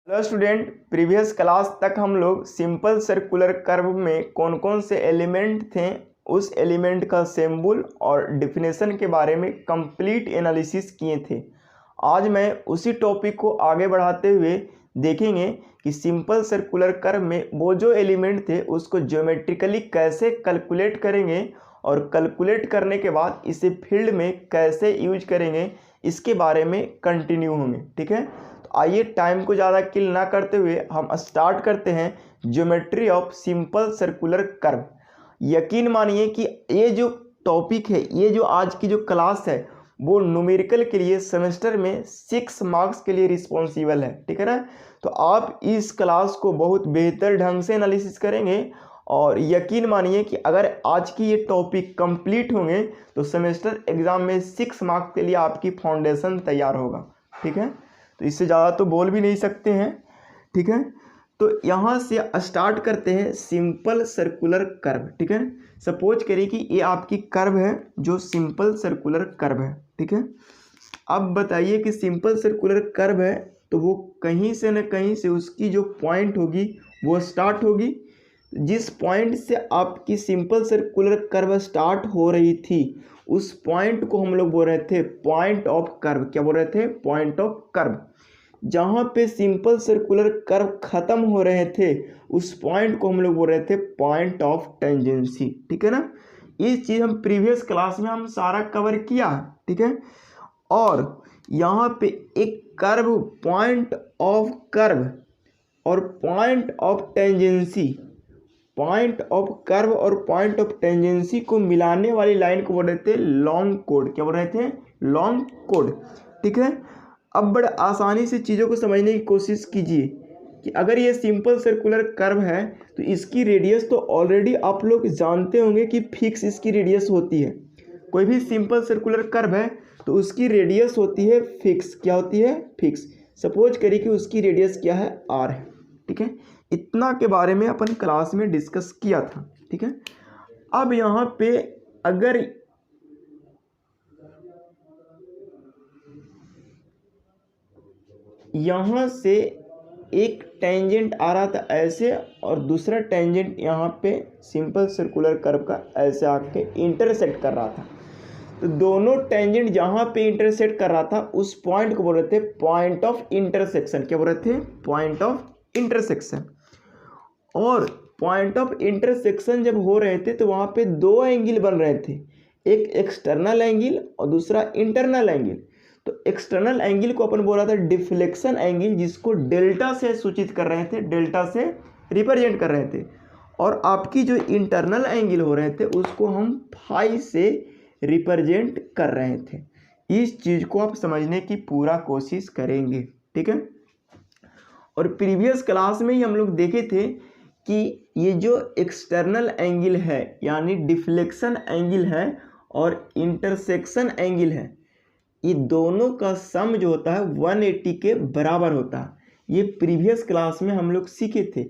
Hello student, previous class तक हम लोग सिंपल सर्कुलर कर्व में कौन कौन से एलिमेंट थे, उस एलिमेंट का सिंबल और डिफिनेशन के बारे में कंप्लीट एनालिसिस किए थे। आज मैं उसी टॉपिक को आगे बढ़ाते हुए देखेंगे कि सिंपल सर्कुलर कर्व में वो जो एलिमेंट थे उसको ज्योमेट्रिकली कैसे कैलकुलेट करेंगे और कैलकुलेट करने के बाद इसे फील्ड में कैसे यूज करेंगे, इसके बारे में कंटिन्यू होंगे। ठीक है, तो आइए टाइम को ज़्यादा किल ना करते हुए हम स्टार्ट करते हैं geometry of simple circular curve. यकीन मानिए कि ये जो टॉपिक है, ये जो आज की जो क्लास है वो न्यूमेरिकल के लिए सेमेस्टर में 6 मार्क्स के लिए रिस्पॉन्सिबल है। ठीक है ना, तो आप इस क्लास को बहुत बेहतर ढंग से एनालिसिस करेंगे और यकीन मानिए कि अगर आज की ये टॉपिक कंप्लीट होंगे तो सेमेस्टर एग्जाम में 6 मार्क्स के लिए आपकी फाउंडेशन तैयार होगा। ठीक है, तो इससे ज़्यादा तो बोल भी नहीं सकते हैं। ठीक है, तो यहाँ से स्टार्ट करते हैं सिंपल सर्कुलर कर्व। ठीक है, सपोज करिए कि ये आपकी कर्व है जो सिंपल सर्कुलर कर्व है। ठीक है, अब बताइए कि सिंपल सर्कुलर कर्व है तो वो कहीं से न कहीं से उसकी जो पॉइंट होगी वो स्टार्ट होगी। जिस पॉइंट से आपकी सिंपल सर्कुलर कर्व स्टार्ट हो रही थी उस पॉइंट को हम लोग बोल रहे थे पॉइंट ऑफ कर्व। क्या बोल रहे थे? Point of curve. जहाँ पे सिंपल सर्कुलर कर्व खत्म हो रहे थे उस पॉइंट को हम लोग बोल रहे थे पॉइंट ऑफ टेंजेंसी। ठीक है ना, ये चीज़ हम प्रीवियस क्लास में हम सारा कवर किया है। ठीक है, और यहाँ पे एक कर्व, पॉइंट ऑफ कर्व और point of tangency, point of curve और पॉइंट ऑफ टेंजेंसी को मिलाने वाली लाइन को बोल रहे थे लॉन्ग कोड। क्या बोल रहे थे? Long code. ठीक है, अब बड़े आसानी से चीज़ों को समझने की कोशिश कीजिए कि अगर ये सिंपल सर्कुलर कर्व है तो इसकी रेडियस तो ऑलरेडी आप लोग जानते होंगे कि फिक्स इसकी रेडियस होती है। कोई भी सिंपल सर्कुलर कर्व है तो उसकी रेडियस होती है फिक्स। क्या होती है? फिक्स। सपोज करिए कि उसकी रेडियस क्या है? आर है। ठीक है, इतना के बारे में अपन क्लास में डिस्कस किया था। ठीक है, अब यहाँ पे अगर यहाँ से एक टेंजेंट आ रहा था ऐसे और दूसरा टेंजेंट यहाँ पे सिंपल सर्कुलर कर्व का ऐसे आके इंटरसेक्ट कर रहा था, तो दोनों टेंजेंट जहाँ पे इंटरसेक्ट कर रहा था उस पॉइंट को बोल रहे थे पॉइंट ऑफ इंटरसेक्शन। क्या बोल रहे थे? Point of intersection. और पॉइंट ऑफ इंटरसेक्शन जब हो रहे थे तो वहाँ पे दो एंगल बन रहे थे, एक एक्सटर्नल एंगल और दूसरा इंटरनल एंगल। तो एक्सटर्नल एंगल को अपन बोला था डिफ्लेक्शन एंगल, जिसको डेल्टा से सूचित कर रहे थे, डेल्टा से रिप्रेजेंट कर रहे थे। और आपकी जो इंटरनल एंगल हो रहे थे उसको हम फाई से रिप्रेजेंट कर रहे थे। इस चीज़ को आप समझने की पूरा कोशिश करेंगे। ठीक है, और प्रीवियस क्लास में ही हम लोग देखे थे कि ये जो एक्सटर्नल एंगल है यानी डिफ्लेक्शन एंगल है और इंटरसेक्शन एंगल है, ये दोनों का सम जो होता है 180 के बराबर होता है। ये प्रीवियस क्लास में हम लोग सीखे थे।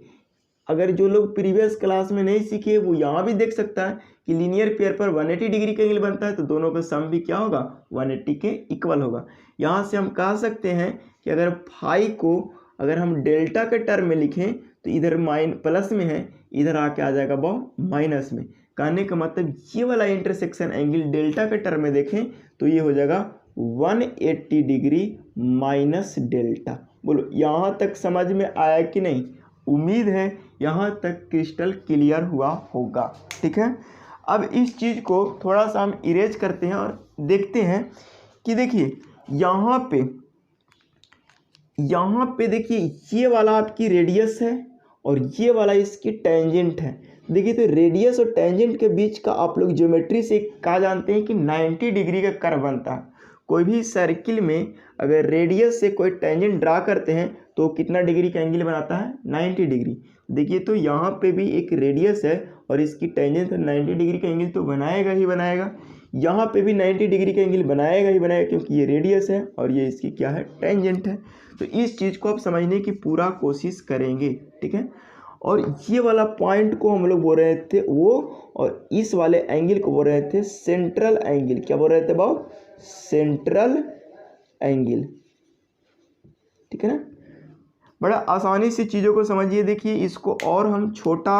अगर जो लोग प्रीवियस क्लास में नहीं सीखे वो यहाँ भी देख सकता है कि लीनियर पेयर पर 180 डिग्री का एंगल बनता है तो दोनों का सम भी क्या होगा? 180 के इक्वल होगा। यहाँ से हम कह सकते हैं कि अगर फाई को अगर हम डेल्टा के टर्म में लिखें तो इधर प्लस में है, इधर आके आ जाएगा वो माइनस में। कहने का मतलब ये वाला इंटरसेक्शन एंगल डेल्टा के टर्म में देखें तो ये हो जाएगा 180 डिग्री माइनस डेल्टा। बोलो यहाँ तक समझ में आया कि नहीं? उम्मीद है यहाँ तक क्रिस्टल क्लियर हुआ होगा। ठीक है, अब इस चीज़ को थोड़ा सा हम इरेज करते हैं और देखते हैं कि देखिए यहाँ पे देखिए ये वाला आपकी रेडियस है और ये वाला इसकी टेंजेंट है। देखिए तो रेडियस और टेंजेंट के बीच का आप लोग ज्योमेट्री से कहा जानते हैं कि 90 डिग्री का कर्व बनता है। कोई भी सर्किल में अगर रेडियस से कोई टेंजेंट ड्रा करते हैं तो कितना डिग्री का एंगल बनाता है? 90 डिग्री। देखिए तो यहाँ पे भी एक रेडियस है और इसकी टेंजेंट 90 डिग्री का एंगल तो बनाएगा ही बनाएगा। यहाँ पे भी 90 डिग्री का एंगल बनाएगा ही बनाएगा क्योंकि ये रेडियस है और ये इसकी क्या है? टेंजेंट है। तो इस चीज़ को आप समझने की पूरा कोशिश करेंगे। ठीक है, और ये वाला पॉइंट को हम लोग बोल रहे थे वो, और इस वाले एंगल को बोल रहे थे सेंट्रल एंगल। क्या बोल रहे थे बाबू? Central angle. ठीक है ना, बड़ा आसानी से चीज़ों को समझिए। देखिए इसको और हम छोटा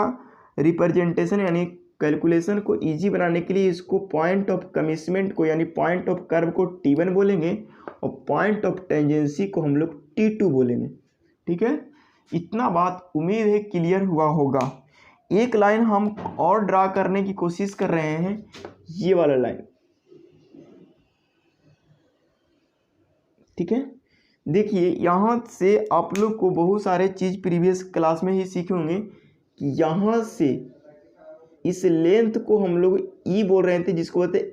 रिप्रेजेंटेशन यानी कैलकुलेशन को इजी बनाने के लिए इसको पॉइंट ऑफ कमिटमेंट को यानी पॉइंट ऑफ कर्व को T1 बोलेंगे और पॉइंट ऑफ टेंजेंसी को हम लोग T2 बोलेंगे। ठीक है, इतना बात उम्मीद है क्लियर हुआ होगा। एक लाइन हम और ड्रा करने की कोशिश कर रहे हैं, ये वाला लाइन। ठीक है, देखिए यहाँ से आप लोग को बहुत सारे चीज़ प्रीवियस क्लास में ही सीखे होंगे कि यहाँ से इस लेंथ को हम लोग ई बोल रहे थे, जिसको बोलते हैं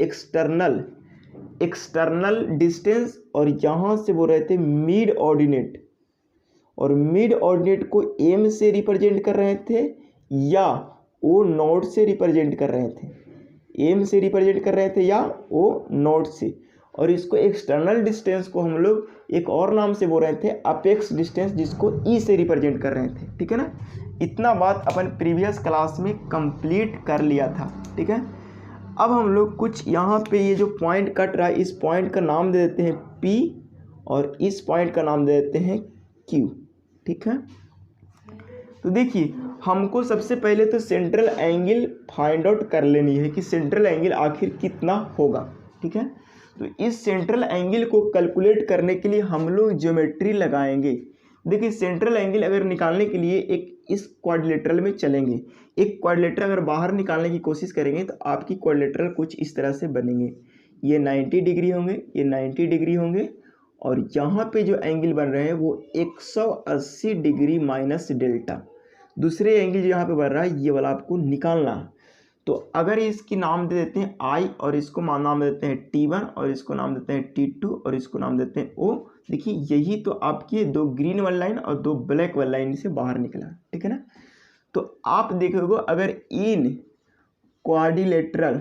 एक्सटर्नल डिस्टेंस, और यहाँ से बोल रहे थे मिड ऑर्डिनेट, और मिड ऑर्डिनेट को एम से रिप्रेजेंट कर रहे थे या ओ नोट से रिप्रेजेंट कर रहे थे, एम से रिप्रेजेंट कर रहे थे या ओ नोट से, और इसको एक्सटर्नल डिस्टेंस को हम लोग एक और नाम से बोल रहे थे अपेक्स डिस्टेंस, जिसको ई से रिप्रेजेंट कर रहे थे। ठीक है ना, इतना बात अपन प्रीवियस क्लास में कंप्लीट कर लिया था। ठीक है, अब हम लोग कुछ यहाँ पे ये जो पॉइंट कट रहा है, इस पॉइंट का नाम दे देते हैं P और इस पॉइंट का नाम दे देते हैं Q। ठीक है, तो देखिए हमको सबसे पहले तो सेंट्रल एंगल फाइंड आउट कर लेनी है कि सेंट्रल एंगल आखिर कितना होगा। ठीक है, तो इस सेंट्रल एंगल को कैलकुलेट करने के लिए हम लोग ज्योमेट्री लगाएंगे। देखिए सेंट्रल एंगल अगर निकालने के लिए एक इस क्वाड्रिलेटरल में चलेंगे, एक क्वाड्रिलेटरल अगर बाहर निकालने की कोशिश करेंगे तो आपकी क्वाड्रिलेटरल कुछ इस तरह से बनेंगे। ये 90 डिग्री होंगे, ये 90 डिग्री होंगे, और यहाँ पे जो एंगल बन रहे हैं वो 180 डिग्री माइनस डेल्टा। दूसरे एंगल जो यहाँ पे बन रहा है ये वाला आपको निकालना है। तो अगर इसकी नाम दे देते हैं I और इसको नाम देते हैं T1 और इसको नाम देते हैं T2 और इसको नाम देते हैं O। देखिए यही तो आपकी दो ग्रीन वाली लाइन और दो ब्लैक वाली लाइन से बाहर निकला। ठीक है ना, तो आप देखोगे अगर इन quadrilateral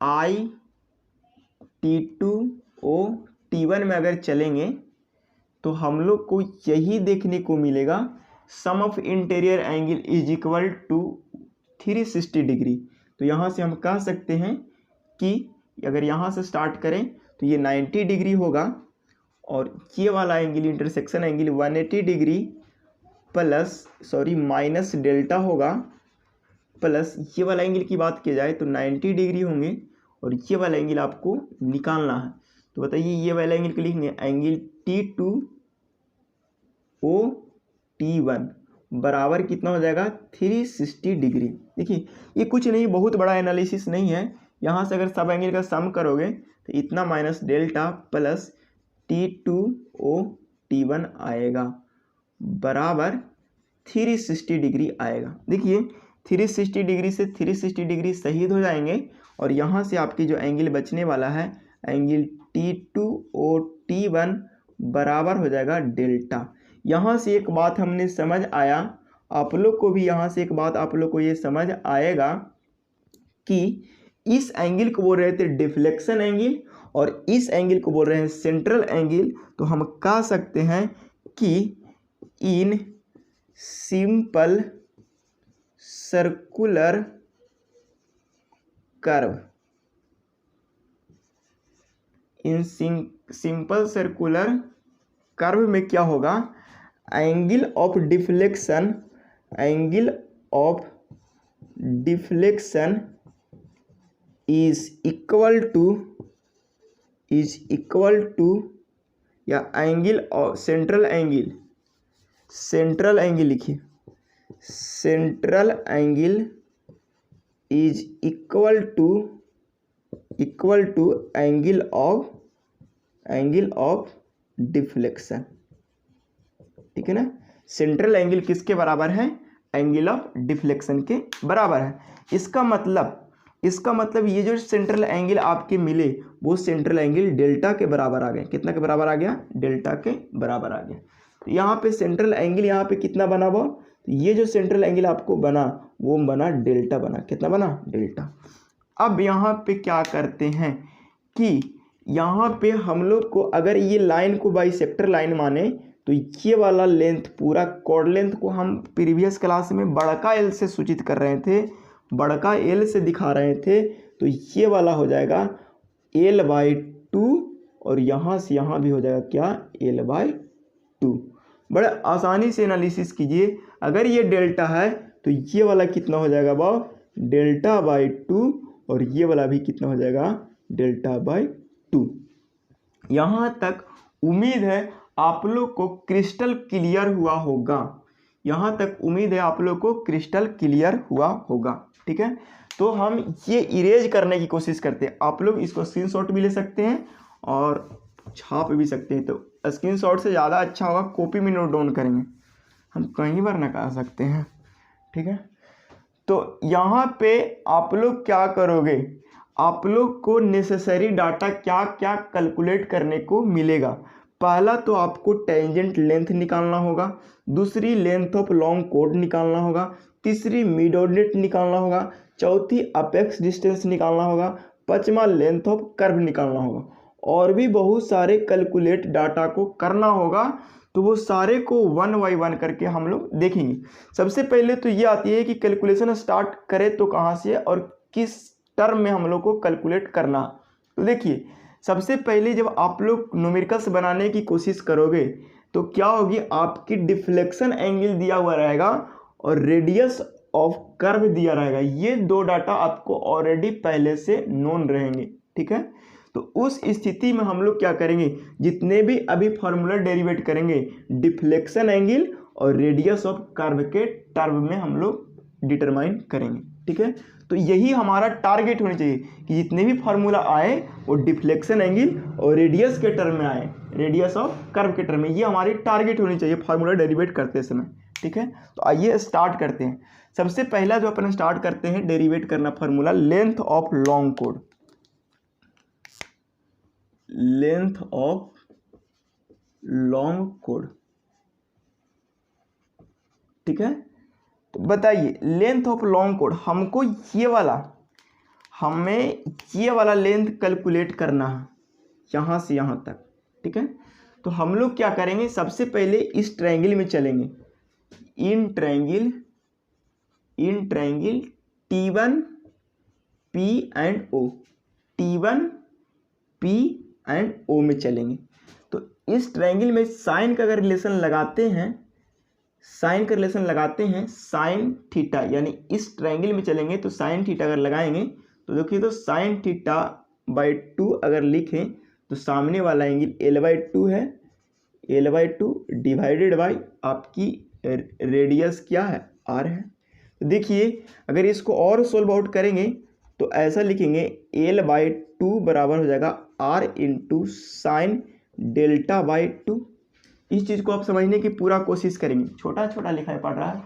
I T2 O T1 में अगर चलेंगे तो हम लोग को यही देखने को मिलेगा, sum of interior angle is equal to 360 degree. तो यहाँ से हम कह सकते हैं कि अगर यहाँ से स्टार्ट करें तो ये 90 डिग्री होगा, और ये वाला angle intersection angle 180 degree minus delta होगा, प्लस ये वाला एंगल की बात की जाए तो 90 डिग्री होंगे, और ये वाला एंगल आपको निकालना है। तो बताइए ये वाला एंगल के लिखेंगे एंगल T2 O T1 बराबर कितना हो जाएगा 360 डिग्री। देखिए ये कुछ नहीं, बहुत बड़ा एनालिसिस नहीं है। यहाँ से अगर सब एंगल का सम करोगे तो इतना minus delta plus T2 O T1 आएगा बराबर 360 डिग्री आएगा। देखिए 360 डिग्री से 360 डिग्री शहीद हो जाएंगे, और यहाँ से आपकी जो एंगल बचने वाला है एंगल T2 O T1 बराबर हो जाएगा डेल्टा। यहाँ से एक बात हमने समझ आया, आप लोग को भी यहाँ से एक बात आप लोग को ये समझ आएगा कि इस एंगल को बोल रहे थे डिफ्लेक्शन एंगल और इस एंगल को बोल रहे हैं सेंट्रल एंगल। तो हम कह सकते हैं कि in simple circular curve, in simple circular curve में क्या होगा, angle of deflection is equal to या एंगल ऑफ सेंट्रल एंगल लिखिए, central angle is equal to angle of deflection. ठीक है ना, सेंट्रल एंगल किसके बराबर है, एंगल ऑफ डिफ्लेक्शन के बराबर है। इसका मतलब ये जो सेंट्रल एंगल आपके मिले वो सेंट्रल एंगल डेल्टा के बराबर आ गए। कितना के बराबर आ गया, डेल्टा के बराबर आ गया। तो यहाँ पे सेंट्रल एंगल यहाँ पे कितना बना वो, तो ये जो सेंट्रल एंगल आपको बना वो बना डेल्टा बना। कितना बना, डेल्टा। अब यहाँ पे क्या करते हैं कि यहाँ पे हम लोग को अगर ये लाइन को बाइसेक्टर लाइन माने तो ये वाला लेंथ पूरा कॉर्ड लेंथ को हम प्रीवियस क्लास में बड़का एल से सूचित कर रहे थे, बड़का एल से दिखा रहे थे। तो ये वाला हो जाएगा L/2 और यहाँ से यहाँ भी हो जाएगा क्या, L/2। बड़ा आसानी से एनालिसिस कीजिए। अगर ये डेल्टा है तो ये वाला कितना हो जाएगा बाब, Δ/2, और ये वाला भी कितना हो जाएगा, Δ/2। यहाँ तक उम्मीद है आप लोग को क्रिस्टल क्लियर हुआ होगा। यहाँ तक उम्मीद है आप लोग को क्रिस्टल क्लियर हुआ होगा। ठीक है, तो हम ये इरेज करने की कोशिश करते हैं। आप लोग इसको स्क्रीनशॉट भी ले सकते हैं और छाप भी सकते हैं। तो स्क्रीनशॉट से ज़्यादा अच्छा होगा, कॉपी में नोट डाउन करेंगे, हम कहीं बार नकार सकते हैं। ठीक है, तो यहाँ पे आप लोग क्या करोगे, आप लोग को नेसेसरी डाटा क्या क्या कैलकुलेट करने को मिलेगा। पहला तो आपको टेंजेंट लेंथ निकालना होगा, दूसरी लेंथ ऑफ लॉन्ग कोड निकालना होगा, तीसरी मिड ऑर्डिनेट निकालना होगा, चौथी अपेक्स डिस्टेंस निकालना होगा, पांचवा लेंथ ऑफ कर्व निकालना होगा, और भी बहुत सारे कैलकुलेट डाटा को करना होगा। तो वो सारे को 1 बाय 1 करके हम लोग देखेंगे। सबसे पहले तो ये आती है कि कैलकुलेशन स्टार्ट करें तो कहाँ से और किस टर्म में हम लोग को कैलकुलेट करना। तो देखिए, सबसे पहले जब आप लोग न्यूमेरिकल्स बनाने की कोशिश करोगे तो क्या होगी, आपकी डिफ्लेक्शन एंगल दिया हुआ रहेगा और रेडियस ऑफ कर्व दिया रहेगा। ये दो डाटा आपको ऑलरेडी पहले से नोन रहेंगे। ठीक है, तो उस स्थिति में हम लोग क्या करेंगे, जितने भी अभी फार्मूला डेरिवेट करेंगे डिफ्लेक्शन एंगल और रेडियस ऑफ कर्व के टर्म में हम लोग डिटरमाइन करेंगे। ठीक है, तो यही हमारा टारगेट होना चाहिए कि जितने भी फार्मूला आए वो डिफ्लेक्शन एंगल और रेडियस के टर्म में आए, रेडियस ऑफ कर्व के टर्म में। ये हमारी टारगेट होनी चाहिए फार्मूला डेरिवेट करते समय। ठीक है, तो आइए स्टार्ट करते हैं। सबसे पहला जो अपन स्टार्ट करते हैं डेरिवेट करना formula, length of long code. Length of long code. ठीक है, तो बताइए लेंथ ऑफ लॉन्ग कोड, हमको ये वाला, हमें ये वाला लेंथ कैलकुलेट करना है यहाँ से यहाँ तक। ठीक है, तो हम लोग क्या करेंगे, सबसे पहले इस ट्रायंगल में चलेंगे, in triangle T1 P and O, T1 P and O में चलेंगे। तो इस ट्रायंगल में साइन का अगर रिलेशन लगाते हैं, साइन का रिलेशन लगाते हैं साइन थीटा, यानी इस ट्रायंगल में चलेंगे तो साइन थीटा अगर लगाएंगे तो देखिए, तो साइन थीटा बाई 2 अगर लिखें तो सामने वाला एंगल L/2 है, L/2 डिवाइडेड बाई आपकी रेडियस क्या है, R है। तो देखिए, अगर इसको और सोल्व आउट करेंगे तो ऐसा लिखेंगे L/2 बराबर हो जाएगा R इंटू साइन Δ/2। इस चीज़ को आप समझने की पूरा कोशिश करेंगे। छोटा छोटा लिखाई पड़ रहा है,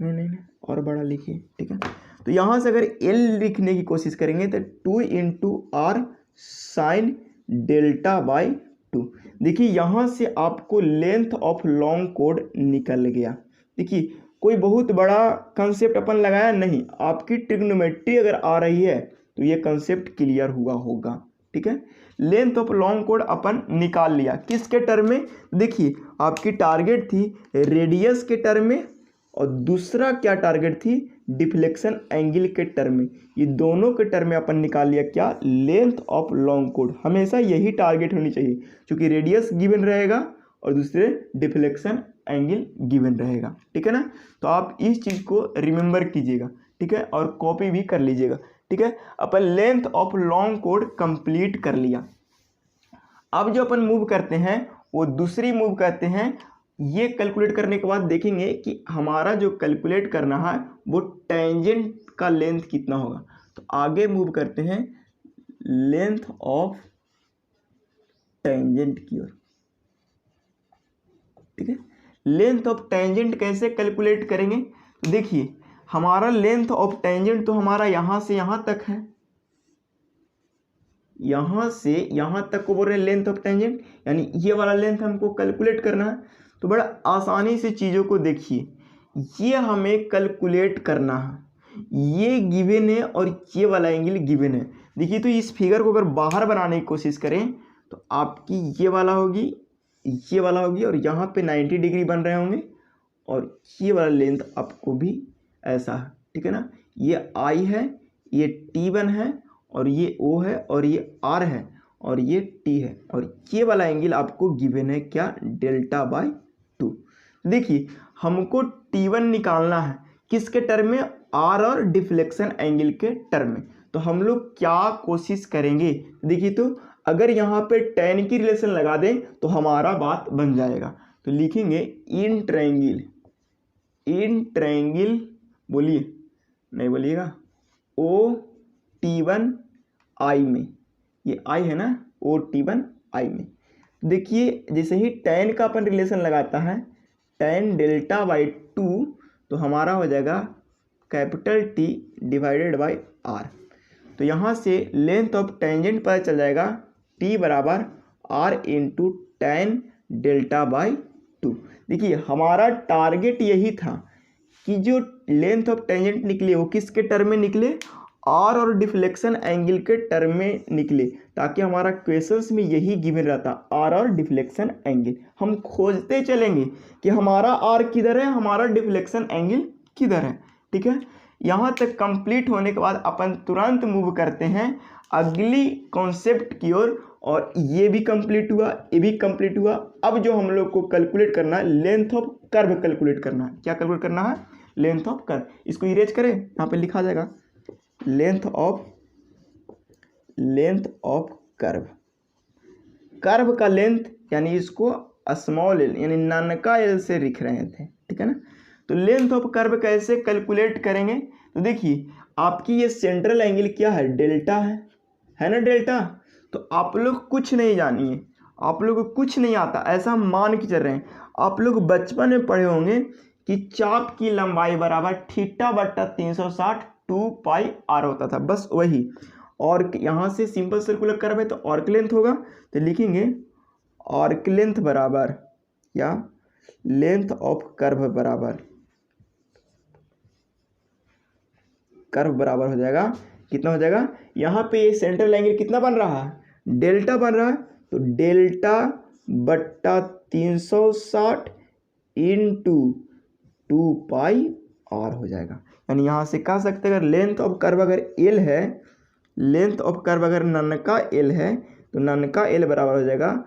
नहीं और बड़ा लिखिए। ठीक है, तो यहाँ से अगर L लिखने की कोशिश करेंगे तो 2 इंटू R साइन Δ/2। देखिए, यहाँ से आपको लेंथ ऑफ लॉन्ग कोड निकल गया। देखिए, कोई बहुत बड़ा कंसेप्ट अपन लगाया नहीं, आपकी ट्रिग्नोमेट्री अगर आ रही है तो ये कंसेप्ट क्लियर हुआ होगा। ठीक है, लेंथ ऑफ लॉन्ग कोड अपन निकाल लिया, किसके टर्म में, देखिए आपकी टारगेट थी रेडियस के टर्म में और दूसरा क्या टारगेट थी, डिफ्लेक्शन एंगल के टर्म में। ये दोनों के टर्म में अपन निकाल लिया क्या, लेंथ ऑफ लॉन्ग कोड। हमेशा यही टारगेट होनी चाहिए, क्योंकि रेडियस गिवन रहेगा और दूसरे डिफ्लेक्शन एंगल गिवन रहेगा। ठीक है ना, तो आप इस चीज़ को रिमेंबर कीजिएगा। ठीक है, और कॉपी भी कर लीजिएगा। ठीक है, अपन length of long code complete कर लिया। अब जो अपन मूव करते हैं वो दूसरी मूव करते हैं। ये कैलकुलेट करने के बाद देखेंगे कि हमारा जो कैलकुलेट करना है वो टेंजेंट का लेंथ कितना होगा। तो आगे मूव करते हैं लेंथ ऑफ टेंजेंट की ओर। ठीक है, लेंथ ऑफ टेंजेंट कैसे कैलकुलेट करेंगे, तो देखिए हमारा लेंथ ऑफ टेंजेंट तो हमारा यहाँ से यहाँ तक है, यहाँ से यहाँ तक को बोल रहे हैं लेंथ ऑफ टेंजेंट, यानी ये वाला लेंथ हमको कैलकुलेट करना है। तो बड़ा आसानी से चीज़ों को देखिए, ये हमें कैलकुलेट करना है, ये गिवन है और ये वाला एंगल गिवन है। देखिए, तो इस फिगर को अगर बाहर बनाने की कोशिश करें तो आपकी ये वाला होगी, ये वाला होगी और यहाँ पे 90 डिग्री बन रहे होंगे और ये वाला लेंथ आपको भी ऐसा है। ठीक है ना, ये I है, ये T1 है और ये O है और ये R है और ये T है और ये वाला एंगल आपको गिवन है क्या, डेल्टा बाय 2। देखिए हमको T1 निकालना है किसके टर्म में, R और डिफ्लेक्शन एंगल के टर्म में। तो हम लोग क्या कोशिश करेंगे, देखिए तो अगर यहाँ पे tan की रिलेशन लगा दें तो हमारा बात बन जाएगा। तो लिखेंगे इन ट्रायंगल बोलिए, नहीं बोलिएगा, OT1 I में, ये I है ना, OT1 I में। देखिए जैसे ही tan का अपन रिलेशन लगाता है, tan डेल्टा बाई 2, तो हमारा हो जाएगा capital T divided by R। तो यहाँ से लेंथ ऑफ टेंजेंट पता चल जाएगा, T बराबर R into tan delta by 2। देखिए हमारा टारगेट यही था कि जो लेंथ ऑफ टेंजेंट निकले वो किसके टर्म में निकले, R और डिफ्लेक्शन एंगल के टर्म में निकले, ताकि हमारा क्वेश्चंस में यही गिवन रहता, R और डिफ्लेक्शन एंगल। हम खोजते चलेंगे कि हमारा R किधर है, हमारा डिफ्लेक्शन एंगल किधर है। ठीक है, यहाँ तक कंप्लीट होने के बाद अपन तुरंत मूव करते हैं अगली कॉन्सेप्ट की ओर, और ये भी कंप्लीट हुआ, ये भी कंप्लीट हुआ। अब जो हम लोग को कैलकुलेट करना है, लेंथ ऑफ कर्व कैलकुलेट करना है। क्या कैलकुलेट करना है, लेंथ ऑफ कर्व। इसको इरेज करें, यहाँ पे लिखा जाएगा लेंथ ऑफ कर्व। कर्व का लेंथ यानी इसको स्मॉल एल यानी ननका एल से लिख रहे थे, ठीक है ना। तो लेंथ ऑफ कर्व कैसे कैलकुलेट करेंगे, तो देखिए आपकी ये सेंट्रल एंगल क्या है, डेल्टा है ना, डेल्टा। तो आप लोग कुछ नहीं जानिए, आप लोग को कुछ नहीं आता, ऐसा मान के चल रहे हैं। आप लोग बचपन में पढ़े होंगे कि चाप की लंबाई बराबर थीटा बट्टा 360 2 पाई आर होता था, बस वही। और यहाँ से सिंपल सर्कुलर कर्व है तो आर्क लेंथ होगा, तो लिखेंगे आर्क लेंथ बराबर या लेंथ ऑफ कर्व बराबर हो जाएगा, कितना हो जाएगा, यहाँ पे ये सेंट्रल एंगल कितना बन रहा है, डेल्टा बन रहा है। तो डेल्टा बट्टा 360 इंटू 2 पाई आर हो जाएगा। यानी यहाँ से कह सकते हैं अगर लेंथ ऑफ कर्व अगर एल है, लेंथ ऑफ कर्व अगर ननका एल है, तो ननका एल बराबर हो जाएगा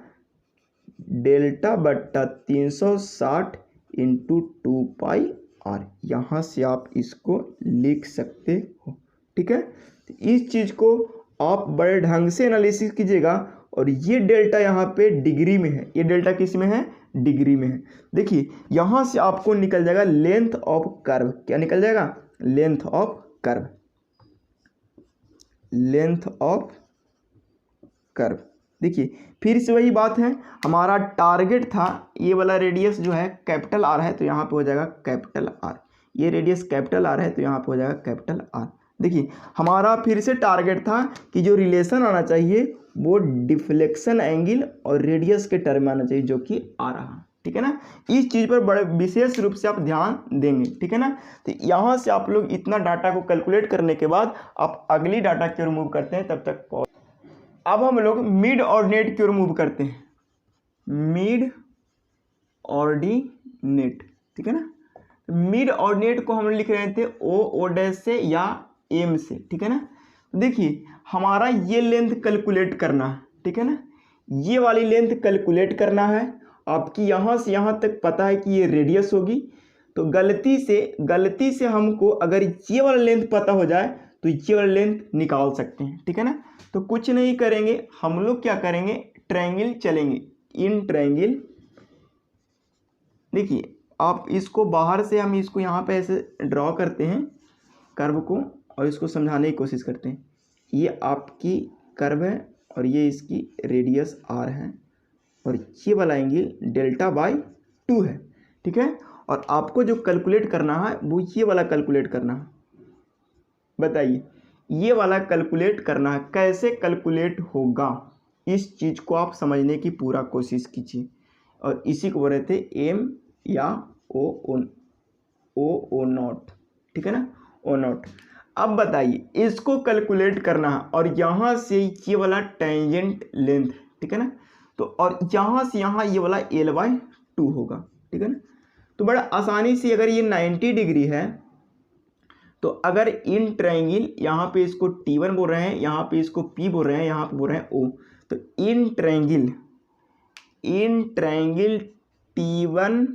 डेल्टा बट्टा 360 इंटू 2 पाई आर। यहाँ से आप इसको लिख सकते हो, ठीक है। तो इस चीज़ को आप बड़े ढंग से एनालिसिस कीजिएगा। और ये डेल्टा यहाँ पे डिग्री में है, ये डेल्टा किस में है, डिग्री में है। देखिए यहाँ से आपको निकल जाएगा लेंथ ऑफ कर्व, क्या निकल जाएगा, length of curve, length of curve. देखिए फिर से वही बात है, हमारा टारगेट था ये वाला रेडियस जो है कैपिटल आर है, तो यहाँ पे हो जाएगा कैपिटल आर। ये रेडियस कैपिटल आर है, तो यहाँ पे हो जाएगा कैपिटल आर। देखिए हमारा फिर से टारगेट था कि जो रिलेशन आना चाहिए वो डिफ्लेक्शन एंगल और रेडियस के टर्म में आना चाहिए, जो कि आ रहा, ठीक है ना। इस चीज़ पर बड़े विशेष रूप से आप ध्यान देंगे, ठीक है ना। तो यहाँ से आप लोग इतना डाटा को कैलकुलेट करने के बाद आप अगली डाटा की ओर मूव करते हैं। तब तक अब हम लोग मिड ऑर्डिनेट की ओर मूव करते हैं, मिड ऑर्डिनेट, ठीक है ना। मिड ऑर्डिनेट को हम लिख रहे थे ओ डैश से या एम से, ठीक है ना। देखिए हमारा ये लेंथ कैलकुलेट करना है, ठीक है ना, ये वाली लेंथ कैलकुलेट करना है। आपकी यहाँ से यहाँ तक पता है कि ये रेडियस होगी, तो गलती से हमको अगर ये वाला लेंथ पता हो जाए तो ये वाला लेंथ निकाल सकते हैं, ठीक है ना। तो कुछ नहीं करेंगे हम लोग, क्या करेंगे, ट्रायंगल चलेंगे, इन ट्रायंगल। देखिए आप इसको बाहर से हम इसको यहाँ पे ऐसे ड्रॉ करते हैं कर्व को, और इसको समझाने की कोशिश करते हैं। ये आपकी कर्व है और ये इसकी रेडियस आर है, और ये वाला एंगल डेल्टा बाई 2 है, ठीक है। और आपको जो कैलकुलेट करना है वो ये वाला कैलकुलेट करना है। बताइए ये वाला कैलकुलेट करना है, कैसे कैलकुलेट होगा, इस चीज़ को आप समझने की पूरा कोशिश कीजिए। और इसी को बोल रहे थे एम या ओ नॉट, ठीक है ना, ओ नॉट। अब बताइए इसको कैलकुलेट करना है, और यहाँ से ये वाला टेंजेंट लेंथ, ठीक है ना। तो और यहाँ से यहाँ ये वाला L/2 होगा, ठीक है ना। तो बड़ा आसानी से अगर ये 90 डिग्री है तो अगर इन ट्रायंगल, यहाँ पे इसको T1 बोल रहे हैं, यहाँ पे इसको P बोल रहे हैं, यहाँ पे बोल रहे हैं O, तो इन ट्रायंगल T1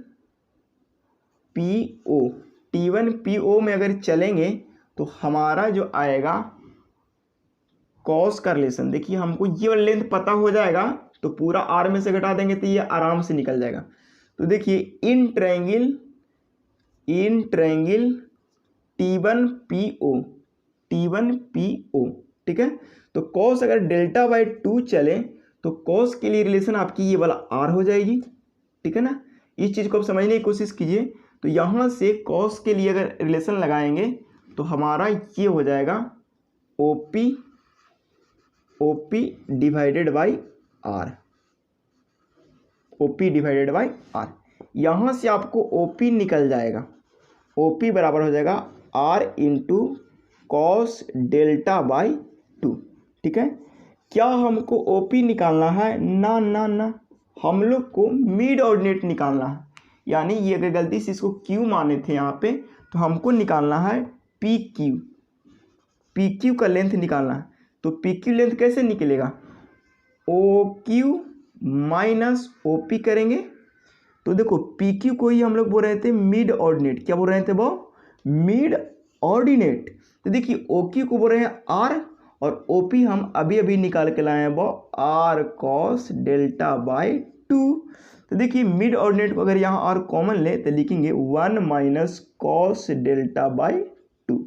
PO में अगर चलेंगे तो हमारा जो आएगा कॉस का रिलेशन, देखिए हमको ये वाला लेंथ पता हो जाएगा तो पूरा R में से घटा देंगे तो ये आराम से निकल जाएगा। तो देखिए इन ट्रायंगल T1 PO, ठीक है। तो कॉस अगर डेल्टा बाई 2 चले तो कॉस के लिए रिलेशन आपकी ये वाला R हो जाएगी, ठीक है ना। इस चीज़ को आप समझने की कोशिश कीजिए। तो यहाँ से कॉस के लिए अगर रिलेशन लगाएंगे तो हमारा ये हो जाएगा OP divided by R, OP divided by R। यहाँ से आपको OP निकल जाएगा, OP बराबर हो जाएगा R into cos delta by 2, ठीक है। क्या हमको OP निकालना है? ना, हम लोग को मिड ऑर्डिनेट निकालना है। यानी ये अगर गलती से इसको Q माने थे यहाँ पे, तो हमको निकालना है PQ का लेंथ निकालना है। तो PQ लेंथ कैसे निकलेगा? OQ माइनस OP करेंगे। तो देखो PQ को ही हम लोग बोल रहे थे मिड ऑर्डिनेट, क्या बोल रहे थे वो? Mid ordinate. तो देखिए OQ को बोल रहे हैं R और OP हम अभी निकाल के लाए हैं वो R cos डेल्टा बाई 2। तो देखिए मिड ऑर्डिनेट को अगर यहाँ R कॉमन ले तो लिखेंगे 1 माइनस कॉस डेल्टा बाई 2।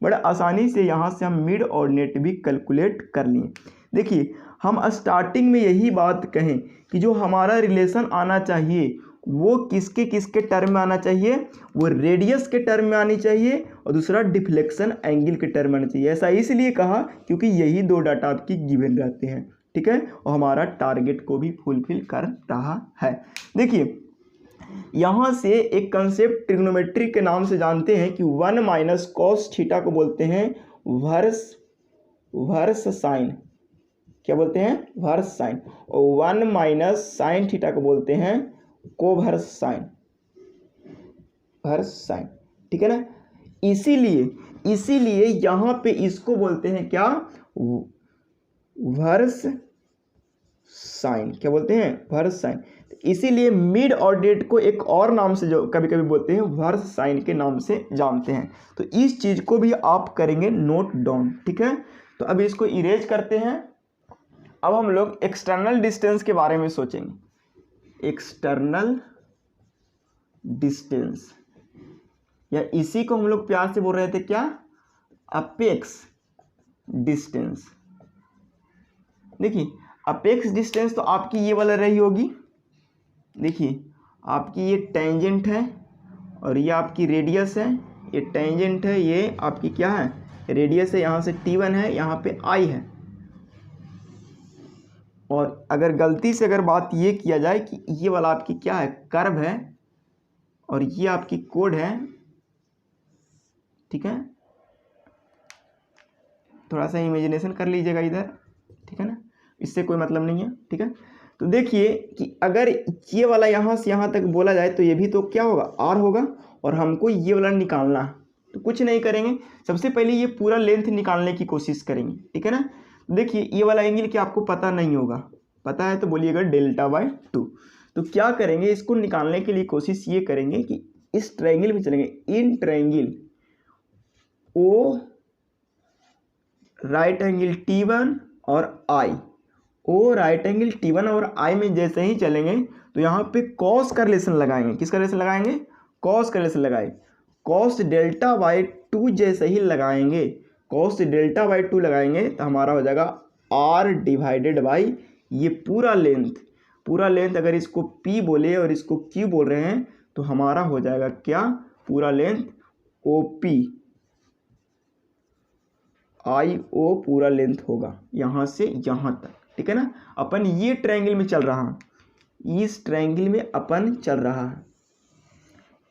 बड़ा आसानी से यहाँ से हम मिड ऑर्डिनेट भी कैलकुलेट कर लिए। देखिए हम स्टार्टिंग में यही बात कहें कि जो हमारा रिलेशन आना चाहिए वो किसके टर्म में आना चाहिए? वो रेडियस के टर्म में आनी चाहिए और दूसरा डिफ्लेक्शन एंगल के टर्म में आना चाहिए। ऐसा इसलिए कहा क्योंकि यही दो डाटा आपकी गिवन रहते हैं, ठीक है, और हमारा टारगेट को भी फुलफिल कर रहा है। देखिए यहाँ से एक कंसेप्ट ट्रिग्नोमेट्री के नाम से जानते हैं कि 1 माइनस कॉस थीटा को बोलते हैं वर्स साइन, क्या बोलते हैं? Versed sine. और 1 माइनस साइन थीटा को बोलते हैं कोवर्स साइन, वर्स साइन, ठीक है ना। इसीलिए यहाँ पे इसको बोलते हैं क्या? वर्स साइन, क्या बोलते हैं? Versed sine. इसीलिए मिड ऑर्डिनेट को एक और नाम से जो कभी कभी बोलते हैं वर्स साइन के नाम से जानते हैं। तो इस चीज को भी आप करेंगे नोट डाउन, ठीक है। तो अब इसको इरेज करते हैं। अब हम लोग एक्सटर्नल डिस्टेंस के बारे में सोचेंगे। एक्सटर्नल डिस्टेंस, या इसी को हम लोग प्यार से बोल रहे थे क्या? Apex distance. देखिए अपेक्स डिस्टेंस तो आपकी ये वाला रही होगी। देखिए आपकी ये टेंजेंट है और ये आपकी रेडियस है। ये टेंजेंट है, ये आपकी क्या है? रेडियस है। यहाँ से T1 है, यहाँ पे I है। और अगर गलती से अगर बात ये किया जाए कि ये वाला आपकी क्या है? कर्व है और ये आपकी कोड है, ठीक है। थोड़ा सा इमेजिनेशन कर लीजिएगा इधर, ठीक है ना, इससे कोई मतलब नहीं है, ठीक है। तो देखिए कि अगर ये वाला यहाँ से यहाँ तक बोला जाए तो ये भी तो क्या होगा? R होगा। और हमको ये वाला निकालना है तो कुछ नहीं करेंगे, सबसे पहले ये पूरा लेंथ निकालने की कोशिश करेंगे, ठीक है ना। देखिए ये वाला एंगल क्या आपको पता नहीं होगा, पता है तो बोलिएगा डेल्टा बाई 2। तो क्या करेंगे? इसको निकालने के लिए कोशिश ये करेंगे कि इस ट्रायंगल में चलेंगे। In triangle O right angle T1 और I, O right angle T1 और I में जैसे ही चलेंगे तो यहाँ पे कॉस का रिलेशन लगाएंगे। किसका रिलेशन लगाएंगे? कॉस का रिलेशन लगाएंगे। कॉस डेल्टा बाई 2 जैसे ही लगाएंगे, कॉस डेल्टा बाई 2 लगाएंगे तो हमारा हो जाएगा R डिवाइडेड बाई ये पूरा लेंथ अगर इसको P बोले और इसको Q बोल रहे हैं तो हमारा हो जाएगा क्या? पूरा लेंथ OP IO पूरा लेंथ होगा यहाँ से यहाँ तक, ठीक है ना। अपन ये ट्रायंगल में चल रहा है, इस ट्रायंगल में अपन चल रहा है।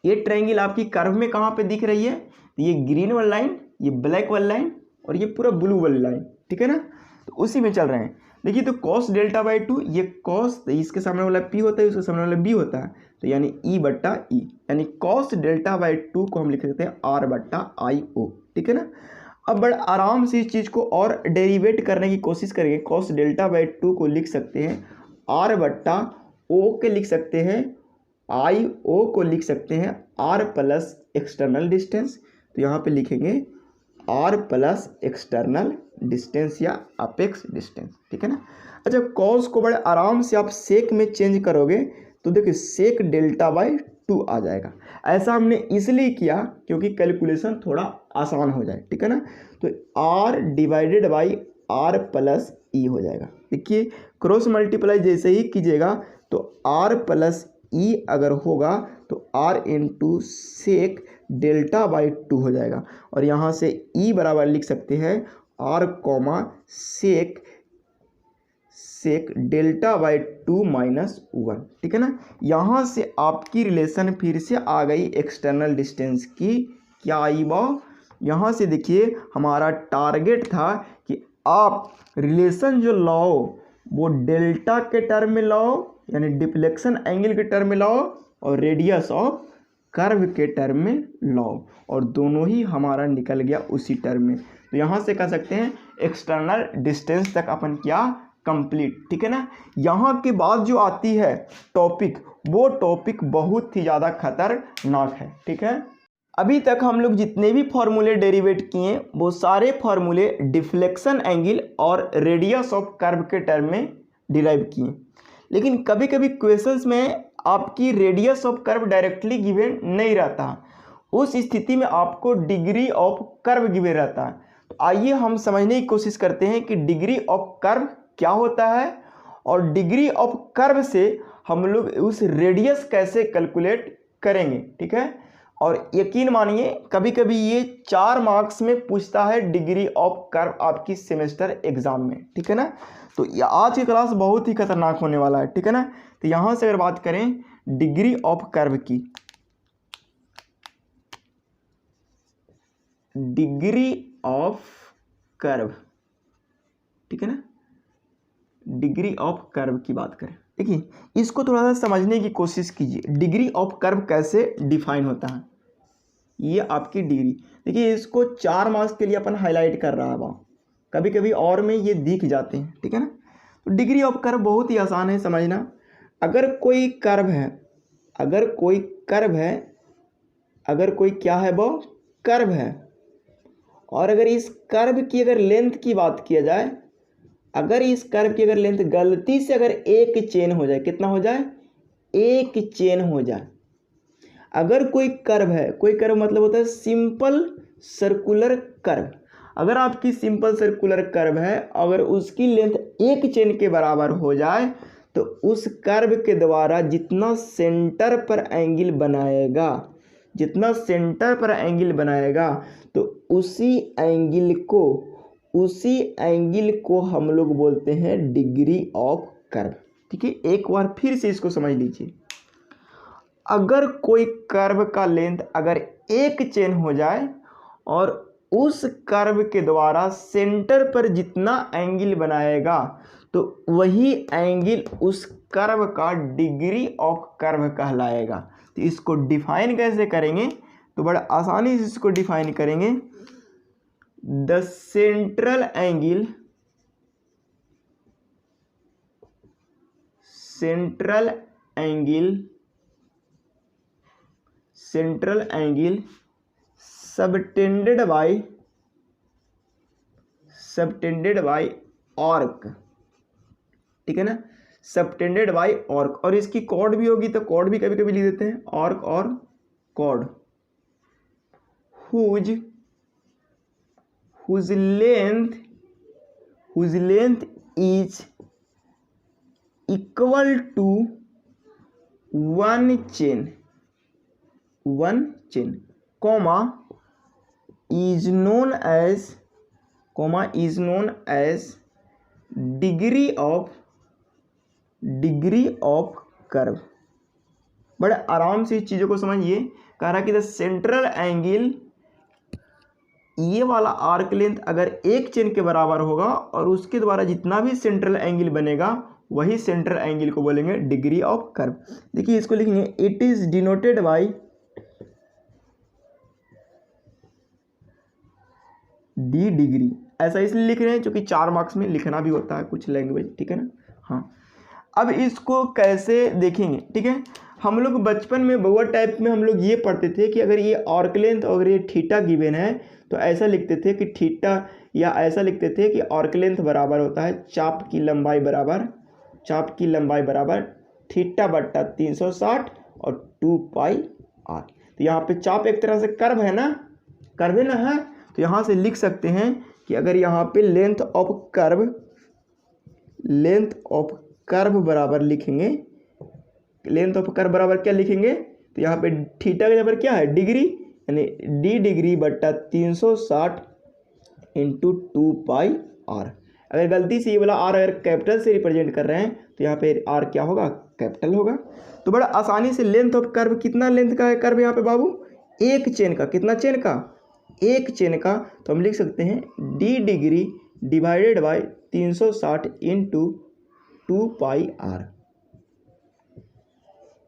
ये ट्रायंगल आपकी कर्व में कहाँ पे दिख रही है? ये ग्रीन वाली लाइन, ये ब्लैक वाली लाइन और ये पूरा ब्लू वाली लाइन, ठीक है ना। तो उसी में चल रहे हैं। देखिए तो कॉस डेल्टा बाई 2, ये कॉस, तो इसके सामने वाला P होता है, उसके सामने वाला B होता है। तो यानी ई बट्टा ई, यानी कॉस डेल्टा बाई 2 को हम लिख सकते हैं आर बट्टा आई ओ। ठीक है ना। अब बड़े आराम से इस चीज़ को और डेरिवेट करने की कोशिश करेंगे। कॉस डेल्टा बाई 2 को लिख सकते हैं आर बट्टा ओ के लिख सकते हैं आई ओ को लिख सकते हैं आर प्लस एक्सटर्नल डिस्टेंस। तो यहाँ पे लिखेंगे आर प्लस एक्सटर्नल डिस्टेंस या अपेक्स डिस्टेंस। ठीक है ना। अच्छा, कॉस को बड़े आराम से आप सेक में चेंज करोगे तो देखिए सेक डेल्टा बाई 2 आ जाएगा। ऐसा हमने इसलिए किया क्योंकि कैलकुलेशन थोड़ा आसान हो जाए। ठीक है ना। तो r divided by r plus e हो जाएगा। देखिए क्रॉस मल्टीप्लाई जैसे ही कीजिएगा तो आर प्लस ई अगर होगा तो R into sec delta by 2 हो जाएगा। और यहाँ से ई बराबर लिख सकते हैं R comma sec sec delta by 2 minus 1। ठीक है ना। यहाँ से आपकी रिलेशन फिर से आ गई एक्सटर्नल डिस्टेंस की। क्या आई बाव, यहाँ से देखिए हमारा टारगेट था कि आप रिलेशन जो लाओ वो डेल्टा के टर्म में लाओ, यानी डिफ्लेक्शन एंगल के टर्म में लाओ, और रेडियस ऑफ कर्व के टर्म में लाओ, और दोनों ही हमारा निकल गया उसी टर्म में। तो यहाँ से कह सकते हैं एक्सटर्नल डिस्टेंस तक अपन क्या कंप्लीट। ठीक है ना। यहाँ के बाद जो आती है टॉपिक, वो टॉपिक बहुत ही ज़्यादा खतरनाक है। ठीक है। अभी तक हम लोग जितने भी फॉर्मूले डेरिवेट किए वो सारे फॉर्मूले डिफ्लेक्शन एंगल और रेडियस ऑफ कर्व के टर्म में डिराइव किए। लेकिन कभी कभी क्वेश्चंस में आपकी radius of curve directly given नहीं रहता, उस स्थिति में आपको डिग्री ऑफ कर्व गिवन रहता है। तो आइए हम समझने की कोशिश करते हैं कि डिग्री ऑफ कर्व क्या होता है और डिग्री ऑफ कर्व से हम लोग उस रेडियस कैसे कैलकुलेट करेंगे। ठीक है। और यकीन मानिए कभी कभी ये 4 मार्क्स में पूछता है डिग्री ऑफ कर्व आपकी सेमेस्टर एग्जाम में। ठीक है ना। तो आज की क्लास बहुत ही खतरनाक होने वाला है। ठीक है ना। तो यहाँ से अगर बात करें डिग्री ऑफ कर्व की, डिग्री ऑफ कर्व, ठीक है ना, डिग्री ऑफ कर्व की बात करें, देखिए इसको थोड़ा सा समझने की कोशिश कीजिए। डिग्री ऑफ कर्व कैसे डिफाइन होता है, ये आपकी डिग्री। देखिए इसको 4 मार्क्स के लिए अपन हाईलाइट कर रहा है, वहाँ कभी कभी और में ये दिख जाते हैं। ठीक है ना। तो डिग्री ऑफ कर्व बहुत ही आसान है समझना। अगर कोई कर्व है, अगर कोई कर्व है, अगर कोई क्या है वो कर्व है, और अगर इस कर्व की अगर लेंथ की बात किया जाए, अगर इस कर्व की अगर लेंथ गलती से अगर एक चेन हो जाए, कितना हो जाए, एक चेन हो जाए। अगर कोई कर्व है, कोई कर्व मतलब होता है सिंपल सर्कुलर कर्व, अगर आपकी सिंपल सर्कुलर कर्व है अगर उसकी लेंथ एक चेन के बराबर हो जाए तो उस कर्व के द्वारा जितना सेंटर पर एंगल बनाएगा, जितना सेंटर पर एंगल बनाएगा तो उसी एंगल को हम लोग बोलते हैं डिग्री ऑफ कर्व। ठीक है। एक बार फिर से इसको समझ लीजिए। अगर कोई कर्व का लेंथ अगर एक चेन हो जाए और उस कर्व के द्वारा सेंटर पर जितना एंगल बनाएगा तो वही एंगल उस कर्व का डिग्री ऑफ कर्व कहलाएगा। तो इसको डिफाइन कैसे करेंगे, तो बड़ा आसानी से इसको डिफाइन करेंगे। The central angle subtended bye arc. ठीक है ना। सबटेंडेड बाय आर्क, और इसकी कॉर्ड भी होगी तो कॉर्ड भी कभी कभी लिख देते हैं, आर्क और cord. whose length is equal to one chain, comma is known as degree of curve। बड़े आराम से इस चीज़ों को समझिए। कह रहा कि द सेंट्रल एंगल, ये वाला आर्क लेंथ अगर एक चेन के बराबर होगा और उसके द्वारा जितना भी सेंट्रल एंगल बनेगा वही सेंटर एंगल को बोलेंगे डिग्री ऑफ कर्व। देखिए इसको लिखेंगे it is denoted by D degree. ऐसा इसलिए लिख रहे हैं क्योंकि 4 मार्क्स में लिखना भी होता है कुछ लैंग्वेज, ठीक है ना। हाँ, अब इसको कैसे देखेंगे, ठीक है। हम लोग बचपन में बहुआ टाइप में हम लोग ये पढ़ते थे कि अगर ये आर्क लेंथ और ये थीटा गिवन है तो ऐसा लिखते थे कि थीटा, या ऐसा लिखते थे कि आर्क लेंथ बराबर होता है चाप की लंबाई बराबर थीटा बट्टा 360 और 2 पाई आर। तो यहाँ पे चाप एक तरह से कर्व है ना, है। तो यहाँ से लिख सकते हैं कि अगर यहाँ पे लेंथ ऑफ कर्व बराबर लिखेंगे, लेंथ ऑफ कर्व बराबर क्या लिखेंगे, तो यहाँ पे थीटा के बराबर क्या है डिग्री, यानी डी डिग्री बट्टा 360 इंटू 2 पाई आर। अगर गलती से ये वाला आर अगर कैपिटल से रिप्रेजेंट कर रहे हैं तो यहाँ पे आर क्या होगा, कैपिटल होगा। तो बड़ा आसानी से लेंथ ऑफ कर्व, कितना लेंथ का है कर्व यहाँ पे बाबू, एक चेन का, कितना चेन का, एक चेन का। तो हम लिख सकते हैं D degree divided by 360 into 2 pi R.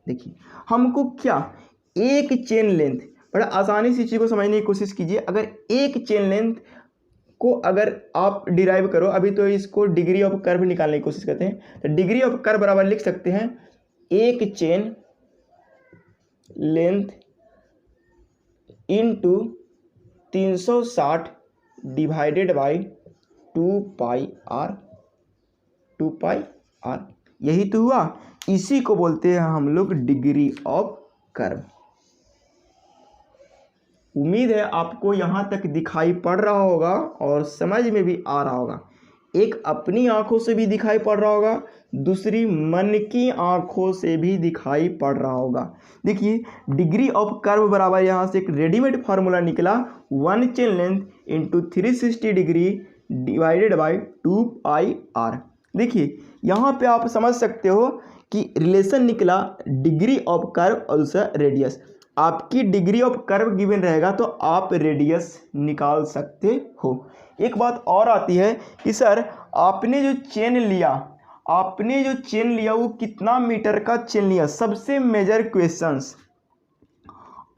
देखिए हमको क्या, एक चेन लेंथ, बड़ा आसानी से चीज़ को समझने की कोशिश कीजिए। अगर एक चेन लेंथ को अगर आप डिराइव करो, अभी तो इसको डिग्री ऑफ कर्व निकालने की कोशिश करते हैं, तो डिग्री ऑफ कर्व बराबर लिख सकते हैं एक chain length into 360 divided by 2 pi R, यही तो हुआ। इसी को बोलते हैं हम लोग डिग्री ऑफ कर्व। उम्मीद है आपको यहाँ तक दिखाई पड़ रहा होगा और समझ में भी आ रहा होगा। एक अपनी आंखों से भी दिखाई पड़ रहा होगा, दूसरी मन की आंखों से भी दिखाई पड़ रहा होगा। देखिए डिग्री ऑफ कर्व बराबर यहाँ से एक रेडीमेड फार्मूला निकला, 1 chain length into 360 degree divided by 2 pi R. देखिए यहाँ पे आप समझ सकते हो कि रिलेशन निकला डिग्री ऑफ कर्व और दूसरा रेडियस। आपकी डिग्री ऑफ कर्व गिवन रहेगा तो आप रेडियस निकाल सकते हो। एक बात और आती है कि सर आपने जो चेन लिया वो कितना मीटर का चेन लिया। सबसे मेजर क्वेश्चंस,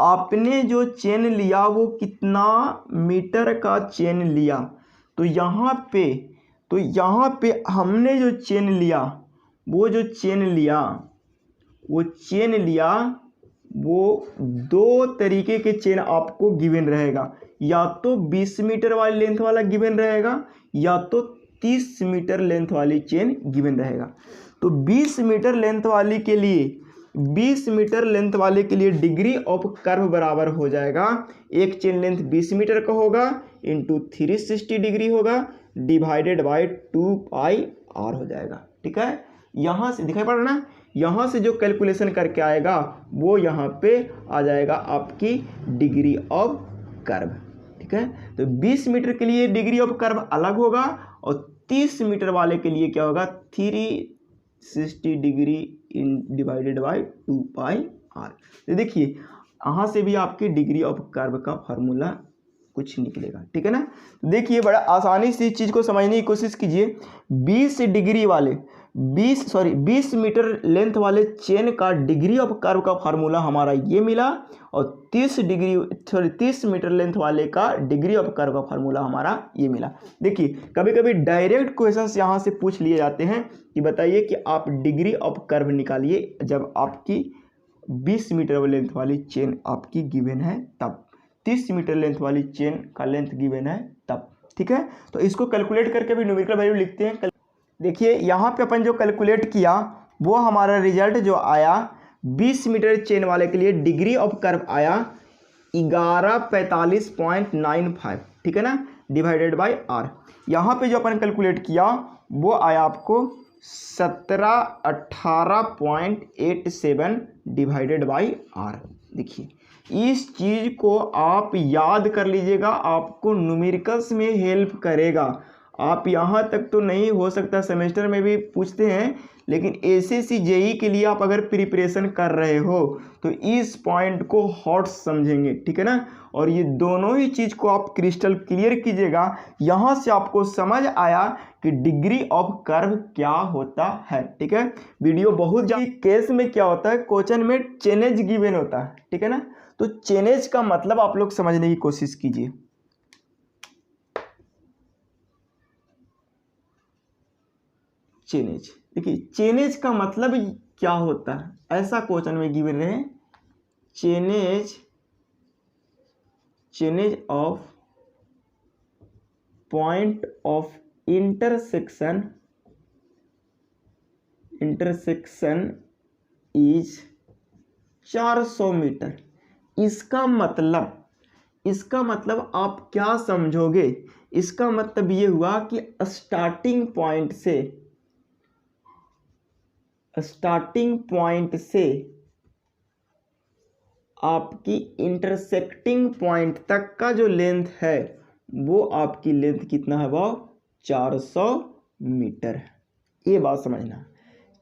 आपने जो चेन लिया वो कितना मीटर का चेन लिया। तो यहाँ पे हमने जो चेन लिया वो 2 तरीके के चेन आपको गिवन रहेगा, या तो 20 मीटर वाली लेंथ वाला गिवन रहेगा या तो 30 मीटर लेंथ वाली चेन गिवन रहेगा। तो 20 मीटर लेंथ वाले के लिए डिग्री ऑफ कर्व बराबर हो जाएगा, एक चेन लेंथ 20 मीटर का होगा इंटू 360 डिग्री होगा डिवाइडेड बाय 2 पाई आर हो जाएगा। ठीक है, यहाँ से दिखाई पड़ रहा ना, यहाँ से जो कैलकुलेशन करके आएगा वो यहाँ पे आ जाएगा आपकी डिग्री ऑफ कर्व। ठीक है, तो 20 मीटर के लिए डिग्री ऑफ कर्व अलग होगा और 30 मीटर वाले के लिए क्या होगा, 360 degree divided by 2 pi R. तो देखिए यहाँ से भी आपकी डिग्री ऑफ कर्व का फार्मूला कुछ निकलेगा। ठीक है ना, देखिए बड़ा आसानी से इस चीज़ को समझने की कोशिश कीजिए। 20 मीटर लेंथ वाले चेन का डिग्री ऑफ कर्व का फार्मूला हमारा ये मिला और 30 मीटर लेंथ वाले का डिग्री ऑफ कर्व का फार्मूला हमारा ये मिला। देखिए कभी कभी डायरेक्ट क्वेश्चंस यहाँ से पूछ लिए जाते हैं कि बताइए कि आप डिग्री ऑफ कर्व निकालिए जब आपकी 20 मीटर लेंथ वाली चेन आपकी गिवन है तब, 30 मीटर लेंथ वाली चेन का लेंथ गिवन है तब। ठीक है, तो इसको कैलकुलेट करके भी न्यूमेरिकल वैल्यू लिखते हैं। देखिए यहाँ पे अपन जो कैलकुलेट किया वो हमारा रिजल्ट जो आया 20 मीटर चेन वाले के लिए डिग्री ऑफ कर्व आया 1145.95। ठीक है ना, डिवाइडेड बाय आर। यहाँ पे जो अपन कैलकुलेट किया वो आया आपको 1718.87 डिवाइडेड बाय आर। देखिए इस चीज़ को आप याद कर लीजिएगा, आपको न्यूमेरिकल्स में हेल्प करेगा। आप यहाँ तक तो नहीं, हो सकता सेमेस्टर में भी पूछते हैं, लेकिन एसएससी जेई के लिए आप अगर प्रिपरेशन कर रहे हो तो इस पॉइंट को हॉट समझेंगे, ठीक है ना। और ये दोनों ही चीज़ को आप क्रिस्टल क्लियर कीजिएगा। यहाँ से आपको समझ आया कि डिग्री ऑफ कर्व क्या होता है, ठीक है। वीडियो बहुत ज़्यादा केस में क्या होता है, क्वेश्चन में चेनेज गिवन होता है, ठीक है ना। तो चेनेज का मतलब आप लोग समझने की कोशिश कीजिए। चेनेज, देखिए चेनेज का मतलब क्या होता है, ऐसा क्वेश्चन में गिवन रहे, chainage of point of intersection is 400 metre. इसका मतलब आप क्या समझोगे, इसका मतलब ये हुआ कि स्टार्टिंग पॉइंट से आपकी इंटरसेक्टिंग पॉइंट तक का जो लेंथ है वो आपकी लेंथ कितना है, वो 400 मीटर है। ये बात समझना।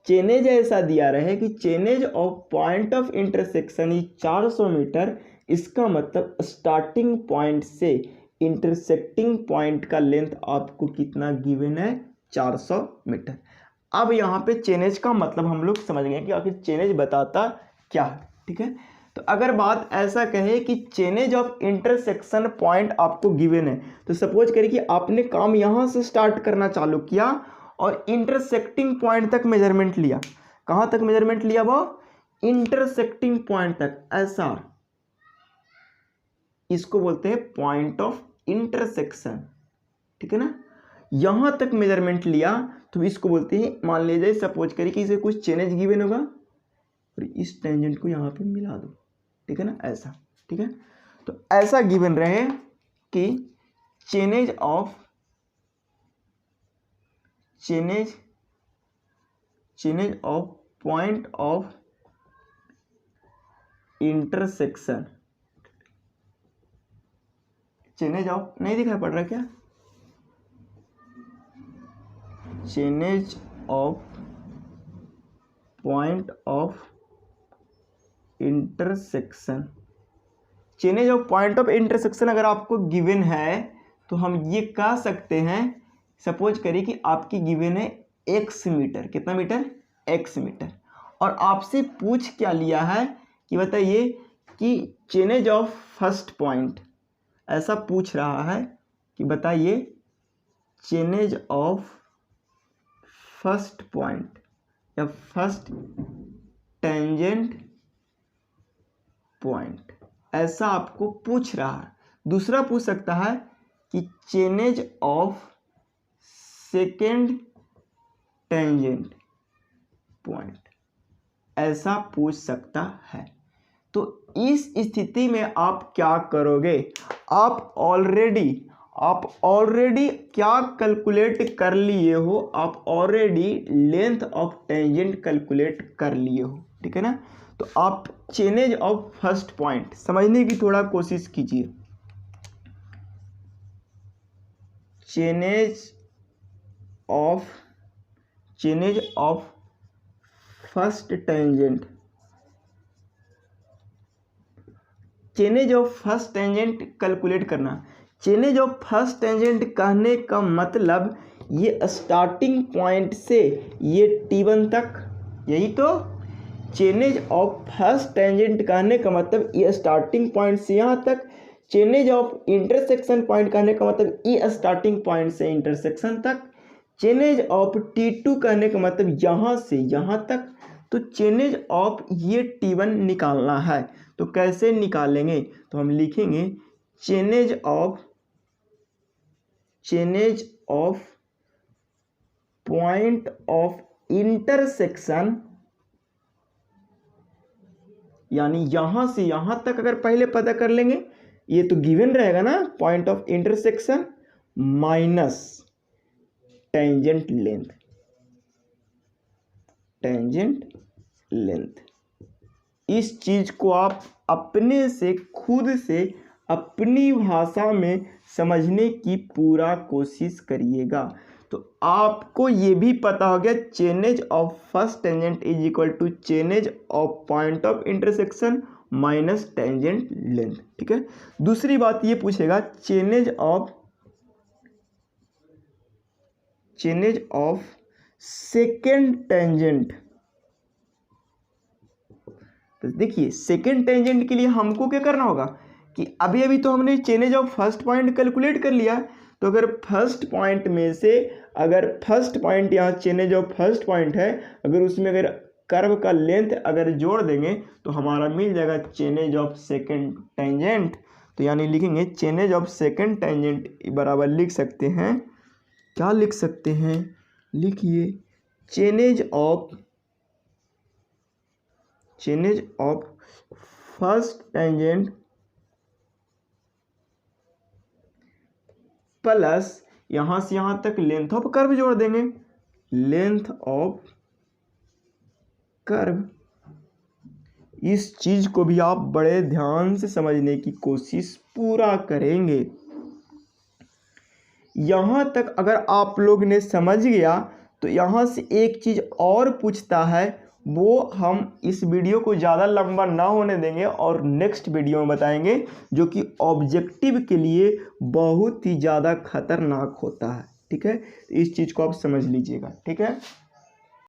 चेनेज ऐसा दिया रहे कि chainage of point of intersection is 400 metre. इसका मतलब स्टार्टिंग पॉइंट से इंटरसेक्टिंग पॉइंट का लेंथ आपको कितना गिवन है, 400 मीटर। अब यहाँ पे चेनेज का मतलब हम लोग समझ गए कि आखिर चेनेज बताता क्या है, ठीक है। तो अगर बात ऐसा कहे कि चेनेज ऑफ इंटरसेक्शन पॉइंट आपको गिवन है, तो सपोज करिए कि आपने काम यहाँ से स्टार्ट करना चालू किया और इंटरसेक्टिंग पॉइंट तक मेजरमेंट लिया। कहाँ तक मेजरमेंट लिया, वो इंटरसेक्टिंग पॉइंट तक, ऐसा इसको बोलते हैं पॉइंट ऑफ इंटरसेक्शन, ठीक है ना। यहां तक मेजरमेंट लिया तो इसको बोलते हैं, मान लीजिए सपोज करिए कि इसे कुछ चेनेज गिवन होगा और इस टेंजेंट को यहां पे मिला दो, ठीक है ना, ऐसा, ठीक है। तो ऐसा गिवन रहे कि chainage of point of intersection, chainage of, नहीं दिखाई पड़ रहा क्या, chainage of point of intersection. Chainage of point of intersection अगर आपको गिवन है तो हम ये कह सकते हैं, सपोज करिए कि आपकी गिवन है x मीटर, कितना मीटर, x मीटर, और आपसे पूछ क्या लिया है कि बताइए कि चेनेज ऑफ फर्स्ट पॉइंट, ऐसा पूछ रहा है कि बताइए चेनेज ऑफ फर्स्ट पॉइंट या फर्स्ट टेंजेंट पॉइंट, ऐसा आपको पूछ रहा है। दूसरा पूछ सकता है कि chainage of second tangent point, ऐसा पूछ सकता है। तो इस स्थिति में आप क्या करोगे, आप ऑलरेडी क्या कैलकुलेट कर लिए हो, आप already length of tangent calculate कर लिए हो, ठीक है ना। तो आप चेनेज ऑफ फर्स्ट पॉइंट समझने की थोड़ा कोशिश कीजिए। Chainage of first tangent, chainage of first tangent calculate करना। चेनेज ऑफ फर्स्ट टेंजेंट कहने का मतलब ये स्टार्टिंग पॉइंट से ये T1 तक, यही तो चेनेज ऑफ फर्स्ट टेंजेंट कहने का मतलब ये स्टार्टिंग पॉइंट से यहाँ तक। चेनेज ऑफ इंटरसेक्शन पॉइंट कहने का मतलब ये स्टार्टिंग पॉइंट से इंटरसेक्शन तक। चेनेज ऑफ T2 कहने का मतलब यहाँ से यहाँ तक। तो चेनेज ऑफ ये T1 निकालना है, तो कैसे निकालेंगे, तो हम लिखेंगे chainage of point of intersection, यानी यहां से यहां तक अगर पहले पता कर लेंगे, ये तो गिवन रहेगा ना, point of intersection minus tangent length. इस चीज को आप अपने से खुद से अपनी भाषा में समझने की पूरा कोशिश करिएगा। तो आपको ये भी पता हो गया chainage of first tangent is equal to chainage of point of intersection minus tangent length. ठीक है, दूसरी बात ये पूछेगा चेनेज ऑफ सेकेंड टेंजेंट। तो देखिए सेकेंड टेंजेंट के लिए हमको क्या करना होगा कि अभी अभी तो हमने chainage of first point calculate कर लिया। तो अगर फर्स्ट पॉइंट में से अगर फर्स्ट पॉइंट यहाँ चेनेज ऑफ फर्स्ट पॉइंट है, अगर उसमें अगर कर्व का लेंथ अगर जोड़ देंगे तो हमारा मिल जाएगा चेनेज ऑफ सेकेंड टेंजेंट। तो यानी लिखेंगे चेनेज ऑफ सेकेंड टेंजेंट बराबर लिख सकते हैं, क्या लिख सकते हैं, लिखिए chainage of first tangent plus यहां से यहां तक लेंथ ऑफ कर्व जोड़ देंगे, लेंथ ऑफ कर्व। इस चीज को भी आप बड़े ध्यान से समझने की कोशिश पूरा करेंगे। यहां तक अगर आप लोग ने समझ गया तो यहां से एक चीज और पूछता है, वो हम इस वीडियो को ज़्यादा लंबा ना होने देंगे और नेक्स्ट वीडियो में बताएंगे, जो कि ऑब्जेक्टिव के लिए बहुत ही ज़्यादा खतरनाक होता है। ठीक है, इस चीज़ को आप समझ लीजिएगा। ठीक है।